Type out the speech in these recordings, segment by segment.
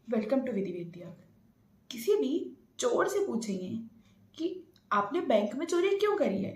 Welcome to विधि विद्या। किसी भी चोर से पूछेंगे कि आपने बैंक में चोरी क्यों करी है,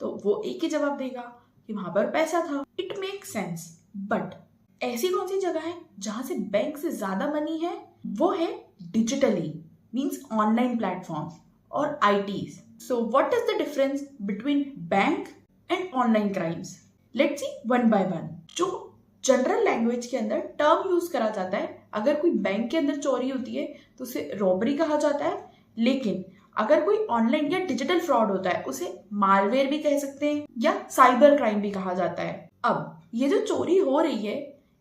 तो वो एक ही जवाब देगा कि वहां पर पैसा था। इट मेक सेंस, बट ऐसी कौन सी जगह है जहां से बैंक से ज्यादा मनी है? वो है डिजिटली, मींस ऑनलाइन प्लेटफॉर्म और ITs. So what is the difference between bank and online crimes? Let's see one by one. जो जनरल लैंग्वेज के अंदर टर्म यूज करा जाता है, अगर कोई बैंक के अंदर चोरी होती है तो उसे रॉबरी कहा जाता है, लेकिन अगर कोई ऑनलाइन या डिजिटल फ्रॉड होता है उसे मालवेयर भी कह सकते हैं या साइबर क्राइम भी कहा जाता है। अब ये जो चोरी हो रही है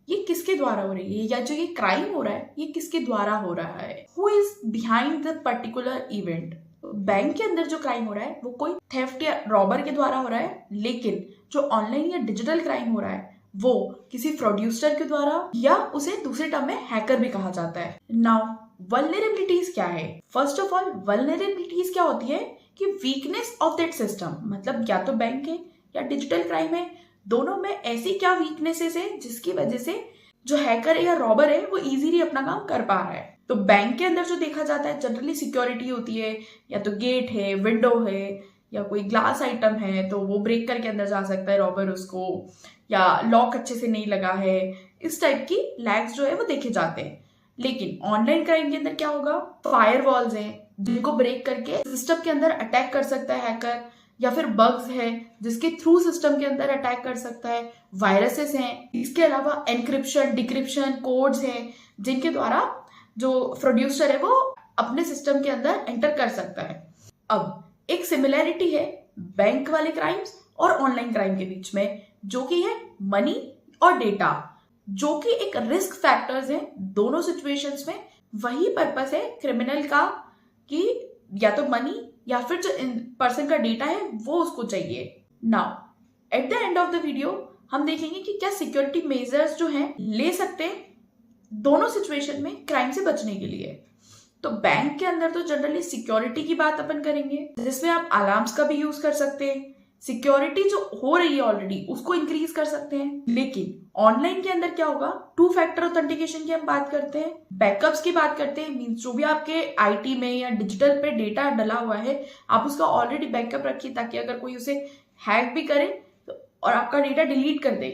ये किसके द्वारा हो रही है, या जो ये क्राइम हो रहा है ये किसके द्वारा हो रहा है? Who is behind the particular event? Bank के अंदर जो क्राइम हो रहा है वो कोई थेफ्ट या रॉबर के द्वारा हो रहा है, लेकिन जो ऑनलाइन या डिजिटल क्राइम हो रहा है वो किसी प्रोड्यूसर के द्वारा, या उसे दूसरे टर्म में हैकर भी कहा जाता है। नाउ वल्नरेबिलिटीज क्या है? फर्स्ट ऑफ ऑल वल्नरेबिलिटीज क्या होती है कि वीकनेस ऑफ दैट सिस्टम, मतलब या तो बैंक है या डिजिटल क्राइम है, दोनों में ऐसी क्या वीकनेसेस है जिसकी वजह से जो हैकर है या रॉबर है वो इजीली अपना काम कर पा रहा है। तो बैंक के अंदर जो देखा जाता है जनरली सिक्योरिटी होती है, या तो गेट है, विंडो है, या कोई ग्लास आइटम है तो वो ब्रेक करके अंदर जा सकता है रॉबर उसको, या लॉक अच्छे से नहीं लगा है, इस टाइप की लैग्स जो है वो देखे जाते हैं। लेकिन ऑनलाइन क्राइम के अंदर क्या होगा? फायर वॉल्स हैं जिनको ब्रेक करके सिस्टम के अंदर अटैक कर सकता है हैकर, या फिर बग्स है जिसके थ्रू सिस्टम के अंदर अटैक कर सकता है, वायरसेस हैं, इसके अलावा एनक्रिप्शन, डिक्रिप्शन, कोड्स हैं जिनके द्वारा जो प्रोड्यूसर है वो अपने सिस्टम के अंदर एंटर कर सकता है। अब एक सिमिलैरिटी है बैंक वाले क्राइम्स और ऑनलाइन क्राइम के बीच में, जो कि है मनी और डेटा, जो कि एक रिस्क फैक्टर्स हैं दोनों सिचुएशंस में। वही पर्पस है क्रिमिनल का कि या तो मनी या फिर जो पर्सन का डेटा है वो उसको चाहिए। Now at the end of the video हम देखेंगे कि क्या सिक्योरिटी मेजर्स जो हैं ले सकते हैं दोनों सिचुएशन में क्राइम से बचने के लिए। तो बैंक के अंदर तो जनरली सिक्योरिटी की बात अपन करेंगे, जिसमें आप अलार्म्स का भी यूज कर सकते हैं, सिक्योरिटी जो हो रही है ऑलरेडी उसको इंक्रीज कर सकते हैं। लेकिन ऑनलाइन के अंदर क्या होगा? टू फैक्टर ऑथेंटिकेशन की हम बात करते हैं, बैकअप्स की बात करते हैं, मींस जो भी आपके आईटी में या डिजिटल पे डेटा डला हुआ है आप उसका ऑलरेडी बैकअप रखिए, ताकि अगर कोई उसे हैक भी करे तो और आपका डेटा डिलीट कर दे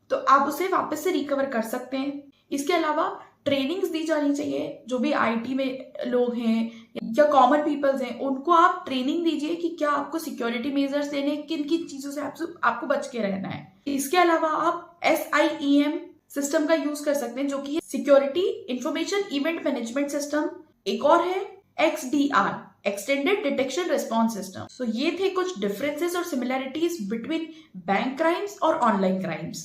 तो आप उसे वापस से रिकवर कर सकते हैं। इसके अलावा ट्रेनिंग्स दी जानी चाहिए, जो भी आईटी में लोग हैं या कॉमन पीपल्स हैं उनको आप ट्रेनिंग दीजिए कि क्या आपको सिक्योरिटी मेजर्स लेने, किन किन चीजों से आपको बच के रहना है। इसके अलावा आप SIEM सिस्टम का यूज कर सकते हैं, जो कि security information event management system. एक और है XDR, extended detection response system. So ये थे कुछ डिफरेंसेस और सिमिलैरिटीज बिटवीन बैंक क्राइम्स और ऑनलाइन क्राइम्स।